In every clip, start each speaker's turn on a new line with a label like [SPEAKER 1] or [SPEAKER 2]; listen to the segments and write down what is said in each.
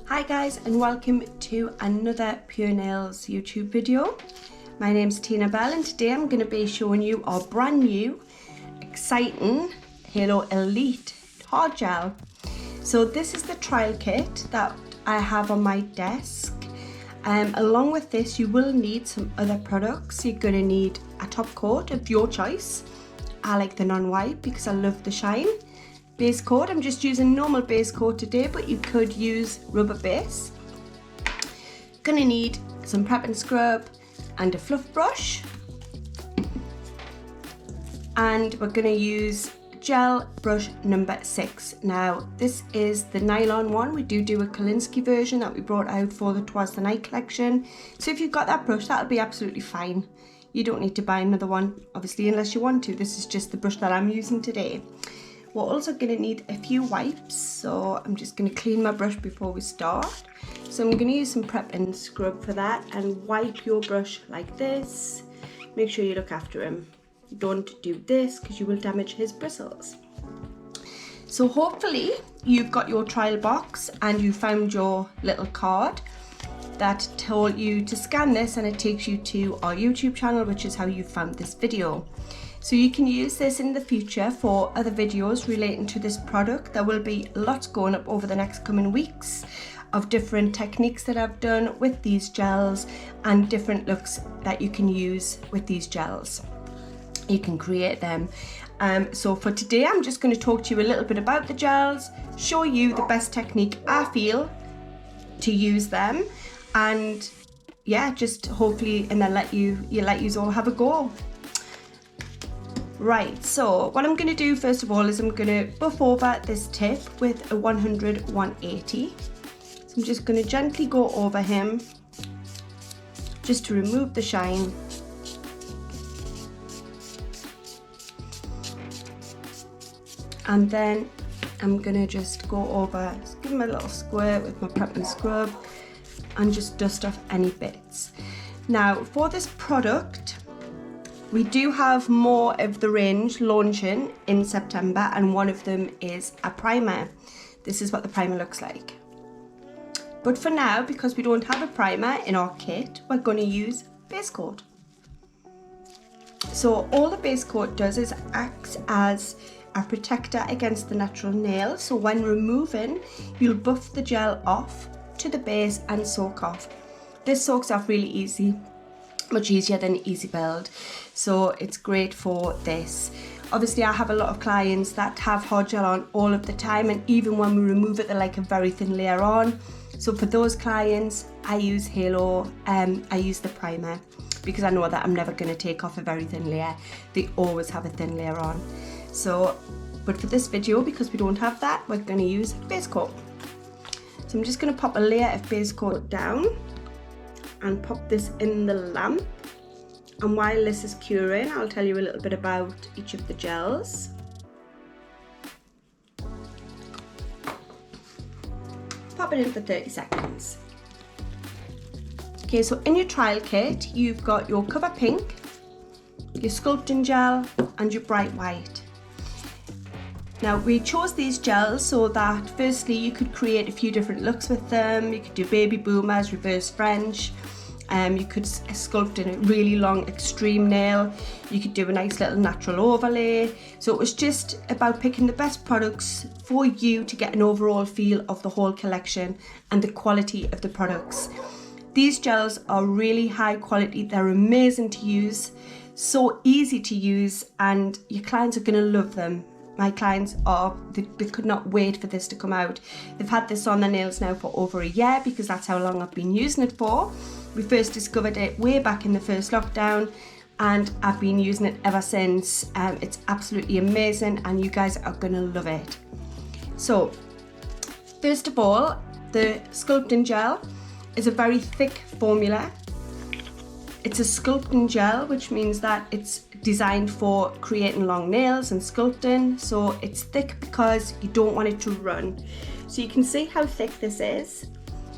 [SPEAKER 1] Hi guys, and welcome to another Pure Nails YouTube video. My name's Tina Bell, and today I'm going to be showing you our brand new exciting Halo Elite hard gel. So this is the trial kit that I have on my desk. Along with this you will need some other products. You're going to need a top coat of your choice. I like the non-white because I love the shine. Base coat, I'm just using normal base coat today, but you could use rubber base. Gonna need some prep and scrub and a fluff brush. And we're gonna use gel brush number 6. Now this is the nylon one. We do a Kolinsky version that we brought out for the Twas the Night collection. So if you've got that brush, that'll be absolutely fine. You don't need to buy another one, obviously, unless you want to. This is just the brush that I'm using today. We're also going to need a few wipes, so I'm just going to clean my brush before we start. So I'm going to use some prep and scrub for that, and wipe your brush like this. Make sure you look after him. Don't do this because you will damage his bristles. So hopefully you've got your trial box and you found your little card that told you to scan this, and it takes you to our YouTube channel, which is how you found this video. So you can use this in the future for other videos relating to this product. There will be lots going up over the next coming weeks of different techniques that I've done with these gels and different looks that you can use with these gels. You can create them. So for today, I'm just going to talk to you a little bit about the gels, show you the best technique I feel to use them, and yeah, just hopefully, and then let you all have a go. Right, so what I'm going to do first of all is I'm going to buff over this tip with a 100-180. So I'm just going to gently go over him just to remove the shine. And then I'm going to just go over, just give him a little squirt with my prep and scrub and just dust off any bits. Now for this product, we do have more of the range launching in September, and one of them is a primer. This is what the primer looks like. But for now, because we don't have a primer in our kit, we're going to use base coat. So all the base coat does is acts as a protector against the natural nail. So when removing, you'll buff the gel off to the base and soak off. This soaks off really easy. Much easier than easy build, so it's great for this. Obviously I have a lot of clients that have hard gel on all of the time, and even when we remove it, they're like a very thin layer on. So for those clients, I use Halo. I use the primer because I know that I'm never going to take off a very thin layer. They always have a thin layer on. So but for this video, because we don't have that, we're going to use base coat. So I'm just going to pop a layer of base coat down and pop this in the lamp, and while this is curing, I'll tell you a little bit about each of the gels. Pop it in for 30 seconds. Okay, so in your trial kit you've got your Cover Pink, your Sculpting Gel and your Bright White. Now we chose these gels so that firstly you could create a few different looks with them. You could do baby boomers, reverse French, you could sculpt in a really long extreme nail, you could do a nice little natural overlay. So it was just about picking the best products for you to get an overall feel of the whole collection and the quality of the products. These gels are really high quality, they're amazing to use, so easy to use, and your clients are going to love them. My clients they could not wait for this to come out. They've had this on their nails now for over a year because that's how long I've been using it for. We first discovered it way back in the first lockdown, and I've been using it ever since. It's absolutely amazing and you guys are gonna love it. So first of all, the Sculpting Gel is a very thick formula. It's a sculpting gel, which means that it's designed for creating long nails and sculpting. So it's thick because you don't want it to run. So you can see how thick this is.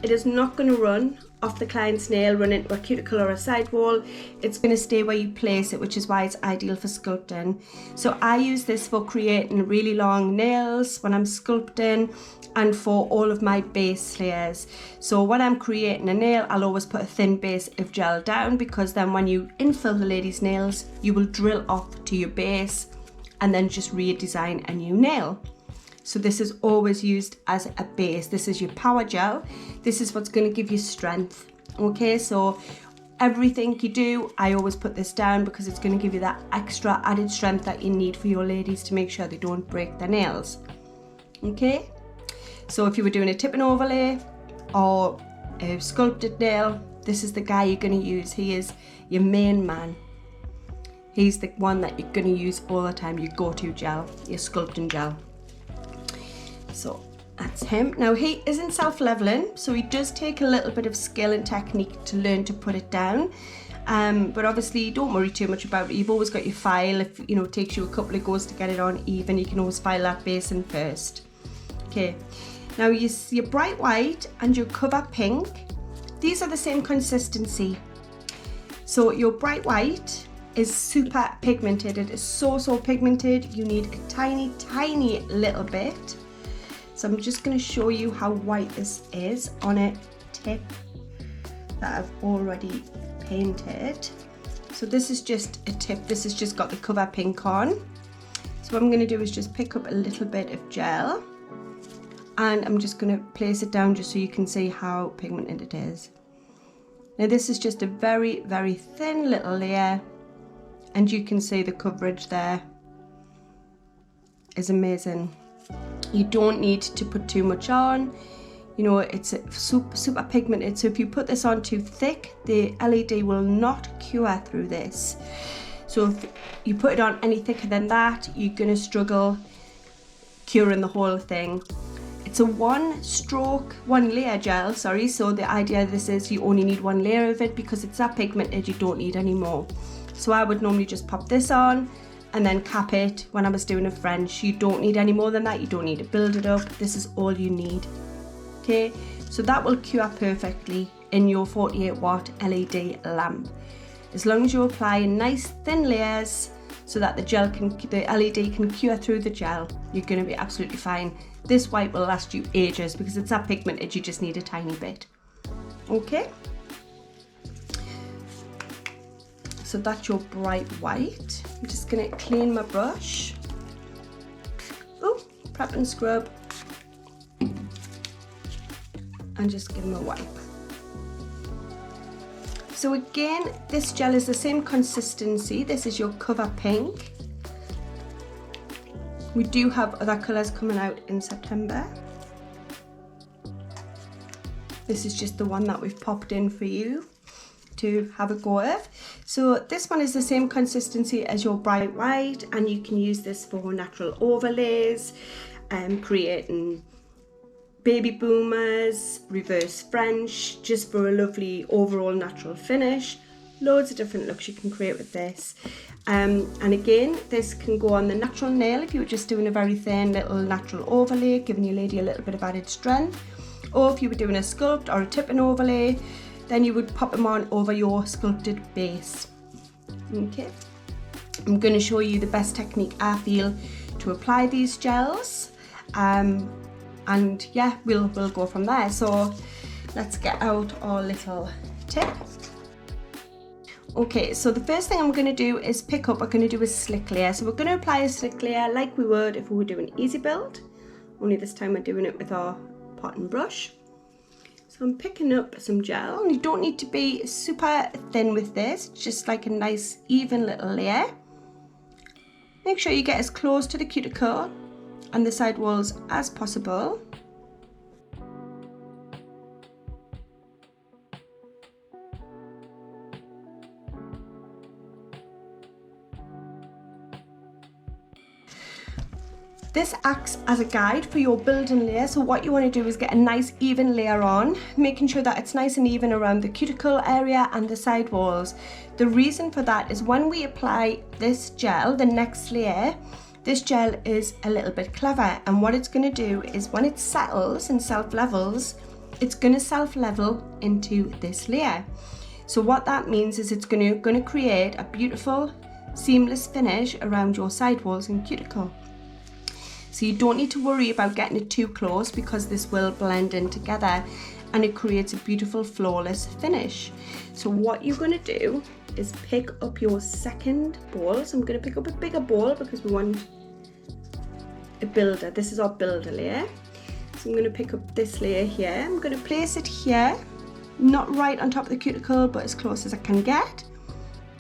[SPEAKER 1] It is not going to run off the client's nail, run into a cuticle or a sidewall. It's going to stay where you place it, which is why it's ideal for sculpting. So I use this for creating really long nails when I'm sculpting, and for all of my base layers. So when I'm creating a nail, I'll always put a thin base of gel down, because then when you infill the lady's nails, you will drill off to your base and then just redesign a new nail. So this is always used as a base. This is your power gel. This is what's going to give you strength. Okay, so everything you do, I always put this down, because it's going to give you that extra added strength that you need for your ladies to make sure they don't break their nails. Okay, so if you were doing a tip and overlay or a sculpted nail, this is the guy you're going to use. He is your main man. He's the one that you're going to use all the time, your go-to gel, your sculpting gel. So that's him. Now he isn't self-leveling, so he does take a little bit of skill and technique to learn to put it down. But obviously don't worry too much about it. You've always got your file. If you know it takes you a couple of goes to get it on even, you can always file that base in first. Okay. Now your bright white and your cover pink, these are the same consistency. So your bright white is super pigmented. It is so pigmented. You need a tiny little bit. So I'm just going to show you how white this is on a tip that I've already painted. So this is just a tip. This has just got the cover pink on. So what I'm going to do is just pick up a little bit of gel, and I'm just going to place it down just so you can see how pigmented it is. Now this is just a very thin little layer, and you can see the coverage there is amazing. You don't need to put too much on. You know, it's super pigmented, so if you put this on too thick, the LED will not cure through this. So if you put it on any thicker than that, you're going to struggle curing the whole thing. It's a one layer gel, sorry, so the idea of this is you only need one layer of it, because it's that pigmented, you don't need any more. So I would normally just pop this on and then cap it when I was doing a French. You don't need any more than that. You don't need to build it up. This is all you need. Okay, so that will cure perfectly in your 48 watt LED lamp. As long as you apply nice thin layers so that the LED can cure through the gel, you're going to be absolutely fine. This white will last you ages because it's that pigmented, you just need a tiny bit. Okay. So that's your bright white. I'm just going to clean my brush. Oh, prep and scrub. And just give them a wipe. So again, this gel is the same consistency. This is your cover pink. We do have other colours coming out in September. This is just the one that we've popped in for you to have a go of. So this one is the same consistency as your bright white, and you can use this for natural overlays, creating baby boomers, reverse French, just for a lovely overall natural finish. Loads of different looks you can create with this. And again, this can go on the natural nail if you were just doing a very thin little natural overlay, giving your lady a little bit of added strength. Or if you were doing a sculpt or a tip and overlay, then you would pop them on over your sculpted base. Okay, I'm going to show you the best technique I feel to apply these gels, and yeah, we'll go from there. So let's get out our little tip. Okay, so the first thing I'm going to do is we're going to do a slick layer. So we're going to apply a slick layer like we would if we were doing easy build, only this time we're doing it with our pot and brush. So I'm picking up some gel, and you don't need to be super thin with this, just like a nice even little layer. Make sure you get as close to the cuticle and the side walls as possible. This acts as a guide for your building layer, so what you want to do is get a nice even layer on, making sure that it's nice and even around the cuticle area and the side walls. The reason for that is when we apply this gel, the next layer, this gel is a little bit clever, and what it's going to do is when it settles and self-levels, it's going to self-level into this layer. So what that means is it's going to create a beautiful seamless finish around your sidewalls and cuticle. So you don't need to worry about getting it too close, because this will blend in together and it creates a beautiful flawless finish. So what you're going to do is pick up your second bowl. So I'm going to pick up a bigger bowl because we want a builder. This is our builder layer. So I'm going to pick up this layer here. I'm going to place it here, not right on top of the cuticle, but as close as I can get.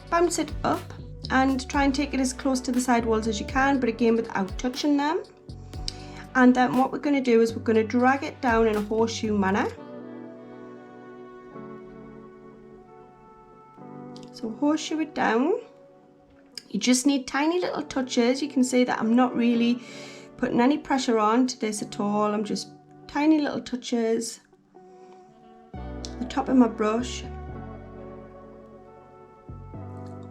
[SPEAKER 1] Bounce it up and try and take it as close to the sidewalls as you can, but again without touching them. And then what we're going to do is we're going to drag it down in a horseshoe manner. So horseshoe it down. You just need tiny little touches. You can see that I'm not really putting any pressure on to this at all. I'm just tiny little touches. The top of my brush.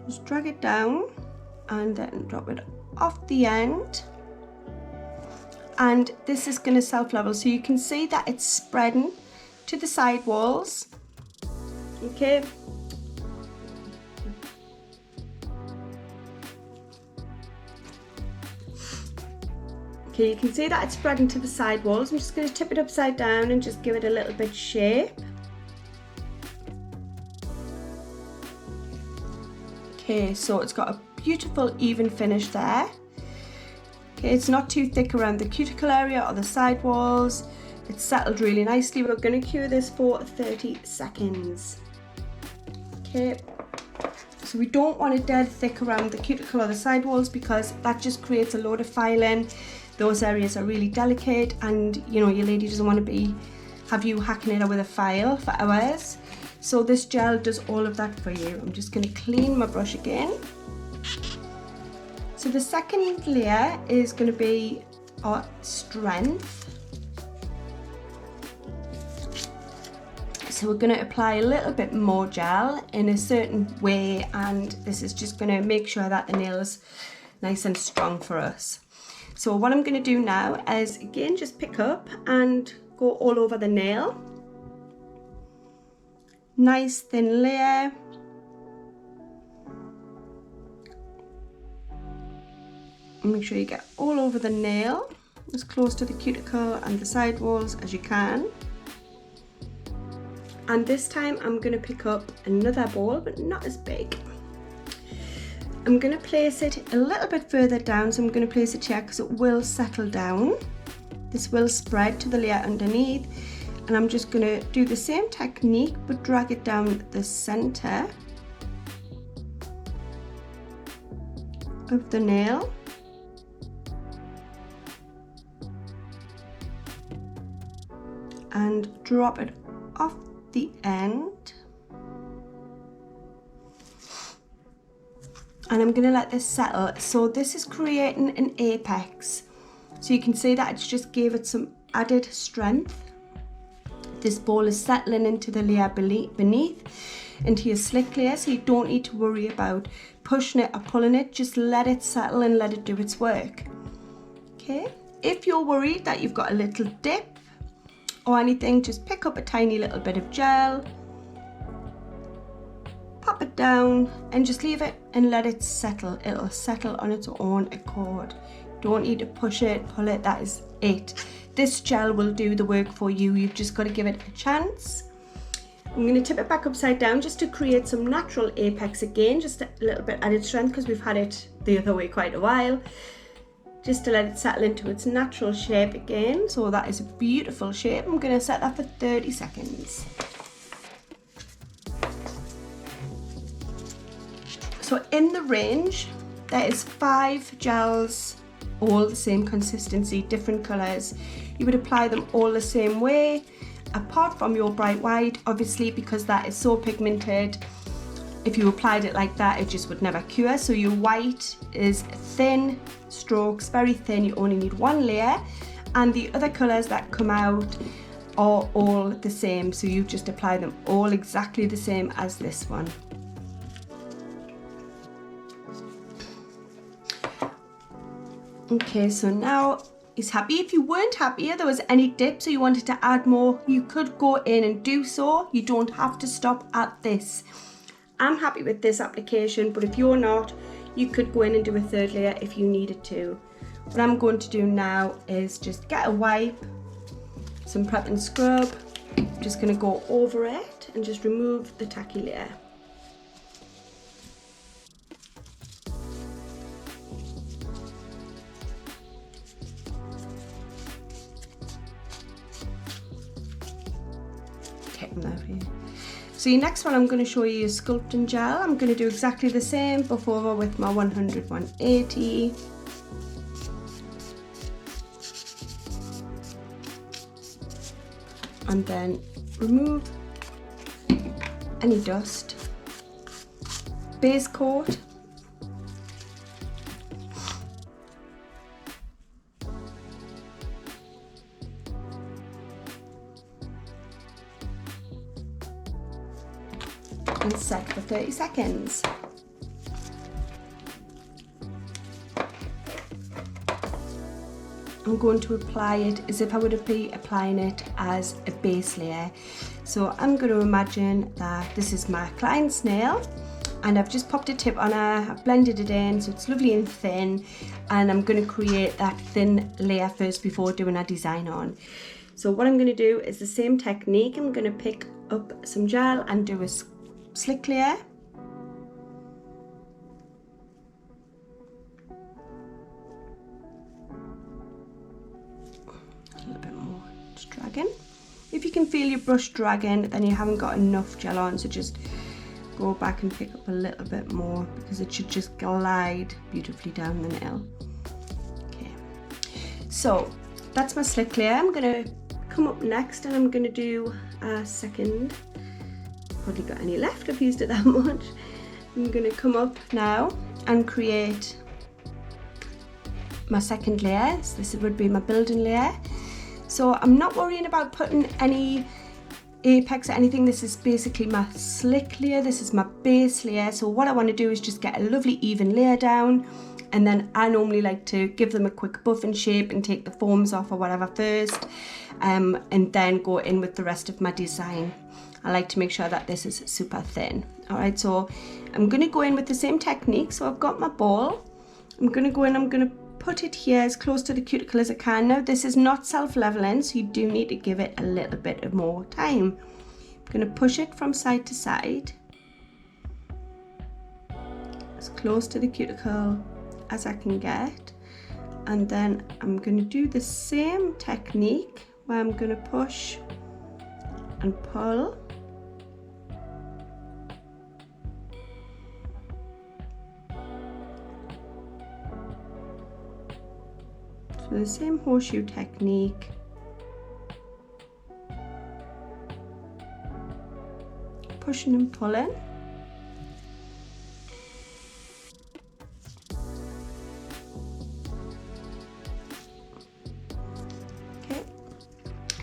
[SPEAKER 1] Just drag it down and then drop it off the end. And this is going to self-level, so you can see that it's spreading to the side walls. Okay. Okay, you can see that it's spreading to the side walls. I'm just going to tip it upside down and just give it a little bit shape. Okay, so it's got a beautiful even finish there. Okay, it's not too thick around the cuticle area or the side walls. It's settled really nicely. We're going to cure this for 30 seconds. Okay, so we don't want it dead thick around the cuticle or the side walls, because that just creates a load of filing. Those areas are really delicate, and you know, your lady doesn't want to have you hacking it out with a file for hours. So this gel does all of that for you. I'm just going to clean my brush again. So the second layer is going to be our strength. So we're going to apply a little bit more gel in a certain way, and this is just going to make sure that the nail is nice and strong for us. So what I'm going to do now is again just pick up and go all over the nail. Nice thin layer. Make sure you get all over the nail, as close to the cuticle and the side walls as you can. And this time I'm going to pick up another ball, but not as big. I'm going to place it a little bit further down, so I'm going to place it here because it will settle down. This will spread to the layer underneath, and I'm just going to do the same technique but drag it down the center of the nail. And drop it off the end. And I'm going to let this settle. So this is creating an apex. So you can see that it's just gave it some added strength. This ball is settling into the layer beneath, into your slick layer, so you don't need to worry about pushing it or pulling it. Just let it settle and let it do its work. Okay. If you're worried that you've got a little dip or anything, just pick up a tiny little bit of gel, pop it down and just leave it and let it settle. It'll settle on its own accord. Don't need to push it, pull it, that is it. This gel will do the work for you. You've just got to give it a chance. I'm going to tip it back upside down just to create some natural apex again, just a little bit added strength because we've had it the other way quite a while. Just to let it settle into its natural shape again. So that is a beautiful shape. I'm going to set that for 30 seconds. So in the range, there is 5 gels, all the same consistency, different colours. You would apply them all the same way, apart from your bright white, obviously, because that is so pigmented. If you applied it like that, it just would never cure. So your white is thin strokes, very thin. You only need 1 layer, and the other colours that come out are all the same. So you just apply them all exactly the same as this one. Okay, so now is happy. If you weren't happy or there was any dips or you wanted to add more, you could go in and do so. You don't have to stop at this. I'm happy with this application, but if you're not, you could go in and do a third layer if you needed to. What I'm going to do now is just get a wipe, some prep and scrub. I'm just going to go over it and just remove the tacky layer. Take them out here. So your next one I'm going to show you is Sculpting Gel. I'm going to do exactly the same, buff over with my 100, 180. And then remove any dust. Base coat. And set for 30 seconds. I'm going to apply it as if I would be applying it as a base layer. So I'm going to imagine that this is my client's nail and I've just popped a tip on her, I've blended it in so it's lovely and thin, and I'm going to create that thin layer first before doing a design on. So what I'm going to do is the same technique. I'm going to pick up some gel and do a slick layer. A little bit more, just dragging. If you can feel your brush dragging, then you haven't got enough gel on, so just go back and pick up a little bit more because it should just glide beautifully down the nail. Okay, so that's my slick layer. I'm going to come up next and I'm going to do a second. Hardly got any left, I've used it that much. I'm going to come up now and create my second layer. So this would be my building layer. So I'm not worrying about putting any apex or anything. This is basically my slick layer. This is my base layer. So what I want to do is just get a lovely even layer down, and then I normally like to give them a quick buff and shape and take the foams off or whatever first, and then go in with the rest of my design. I like to make sure that this is super thin. All right, so I'm going to go in with the same technique. So I've got my ball. I'm going to go in, I'm going to put it here as close to the cuticle as I can. Now this is not self-leveling, so you do need to give it a little bit of more time. I'm going to push it from side to side, as close to the cuticle as I can get. And then I'm going to do the same technique where I'm going to push and pull. So the same horseshoe technique. Pushing and pulling. Okay,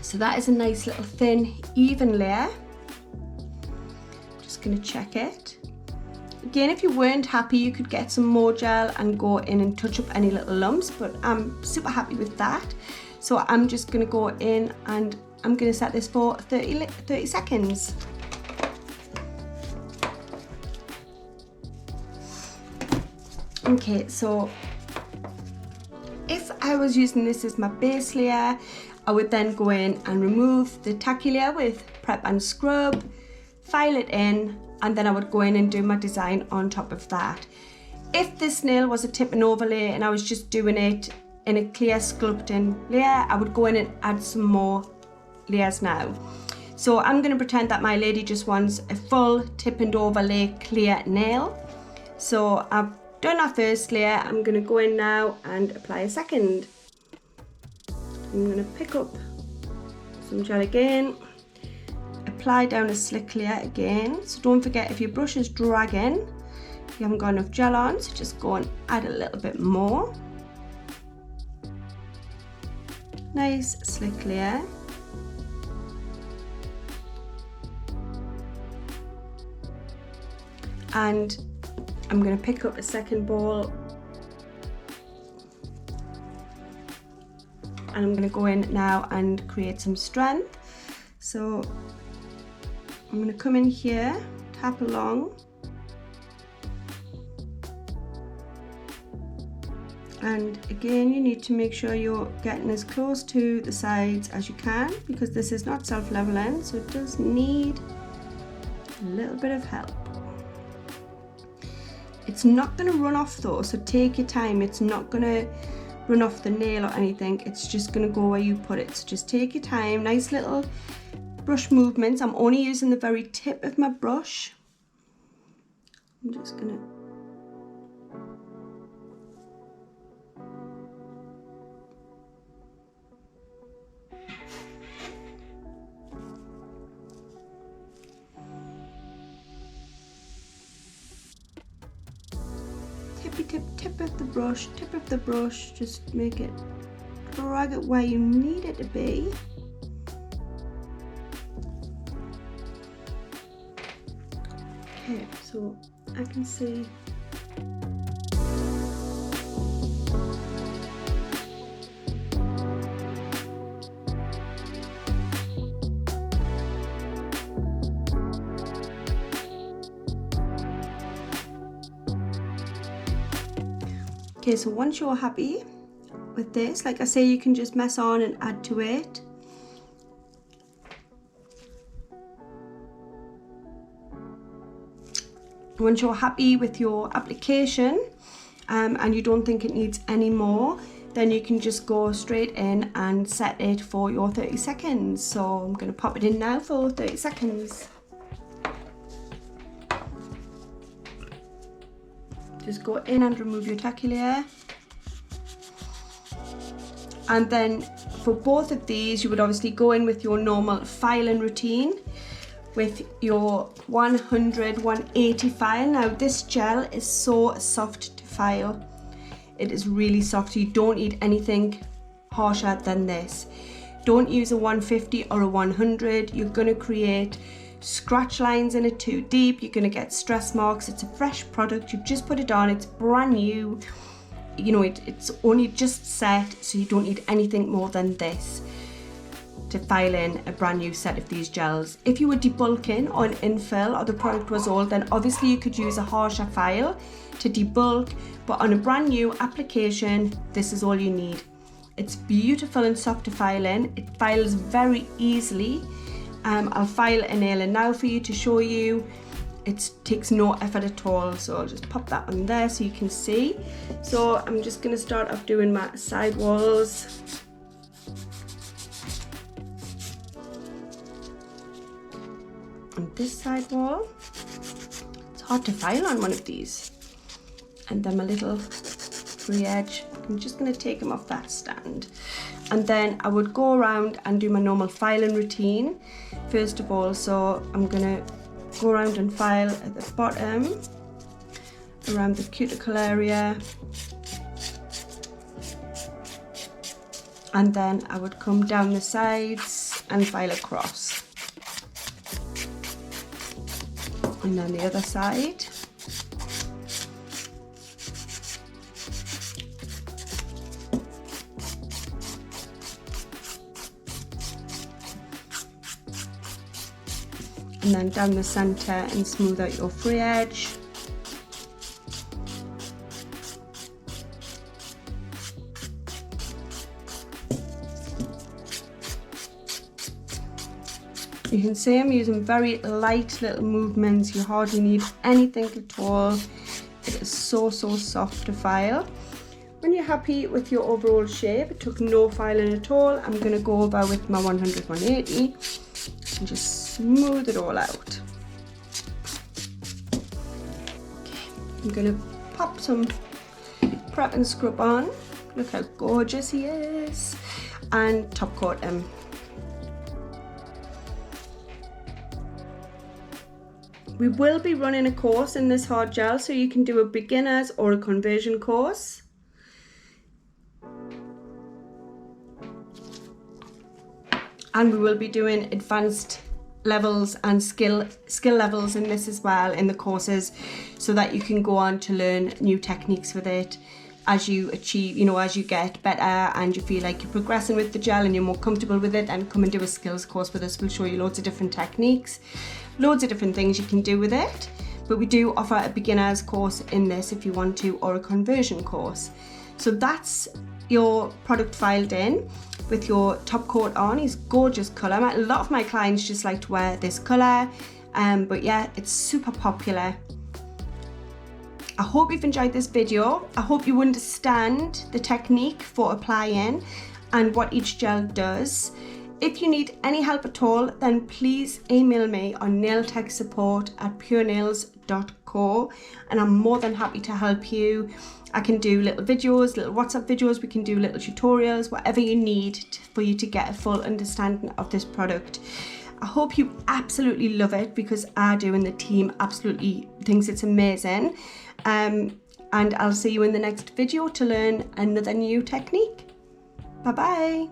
[SPEAKER 1] so that is a nice little thin, even layer. Just going to check it. Again, if you weren't happy, you could get some more gel and go in and touch up any little lumps, but I'm super happy with that. So I'm just going to go in and I'm going to set this for 30 seconds. Okay, so if I was using this as my base layer, I would then go in and remove the tacky layer with prep and scrub, file it in, and then I would go in and do my design on top of that. If this nail was a tip and overlay and I was just doing it in a clear sculpting layer, I would go in and add some more layers now. So I'm going to pretend that my lady just wants a full tip and overlay clear nail. So I've done our first layer. I'm going to go in now and apply a second. I'm going to pick up some gel again, apply down a slick layer again. So don't forget, if your brush is dragging, you haven't got enough gel on, so just go and add a little bit more. Nice slick layer. And I'm going to pick up a second ball and I'm going to go in now and create some strength. So I'm going to come in here, tap along, and again you need to make sure you're getting as close to the sides as you can, because this is not self-leveling, so it does need a little bit of help. It's not going to run off though, so take your time. It's not going to run off the nail or anything, it's just going to go where you put it. So just take your time, nice little brush movements. I'm only using the very tip of my brush. I'm just going to tip of the brush, just make it, drag it where you need it to be. Okay, so I can see okay, so once you're happy with this, like I say, you can just mess on and add to it. Once you're happy with your application and you don't think it needs any more, then you can just go straight in and set it for your 30 seconds. So I'm going to pop it in now for 30 seconds. Just go in and remove your tacky layer. And then for both of these, you would obviously go in with your normal filing routine with your 100, 180 file. Now this gel is so soft to file. It is really soft. You don't need anything harsher than this. Don't use a 150 or a 100. You're going to create scratch lines in it too deep. You're going to get stress marks. It's a fresh product. You've just put it on. It's brand new. You know, it's only just set, so you don't need anything more than this to file in a brand new set of these gels. If you were debulking or an infill or the product was old, then obviously you could use a harsher file to debulk, but on a brand new application, this is all you need. It's beautiful and soft to file in. It files very easily. I'll file a nail in now for you to show you. It takes no effort at all, so I'll just pop that on there so you can see. So I'm just going to start off doing my side walls. On this side wall, it's hard to file on one of these. And then my little free edge, I'm just going to take them off that stand. And then I would go around and do my normal filing routine first of all. So I'm going to go around and file at the bottom, around the cuticle area, and then I would come down the sides and file across, and then the other side. And then down the centre and smooth out your free edge. You can see I'm using very light little movements. You hardly need anything at all. It is so soft to file. When you're happy with your overall shape, it took no filing at all. I'm going to go over with my 100, 180 and just smooth it all out. Okay, I'm going to pop some prep and scrub on. Look how gorgeous he is. And top coat him. We will be running a course in this hard gel, so you can do a beginner's or a conversion course. And we will be doing advanced levels and skill levels in this as well in the courses, so that you can go on to learn new techniques with it. as you achieve, you know, as you get better and you feel like you're progressing with the gel and you're more comfortable with it, then come and do a skills course with us. We'll show you loads of different techniques, loads of different things you can do with it. But we do offer a beginner's course in this if you want to, or a conversion course. So that's your product filed in with your top coat on. It's gorgeous colour. A lot of my clients just like to wear this colour, but yeah, it's super popular. I hope you've enjoyed this video. I hope you understand the technique for applying and what each gel does. If you need any help at all, then please email me on nailtechsupport@purenails.co, and I'm more than happy to help you. I can do little videos, little WhatsApp videos, we can do little tutorials, whatever you need for you to get a full understanding of this product. I hope you absolutely love it, because I do, and the team absolutely thinks it's amazing. And I'll see you in the next video to learn another new technique. Bye bye.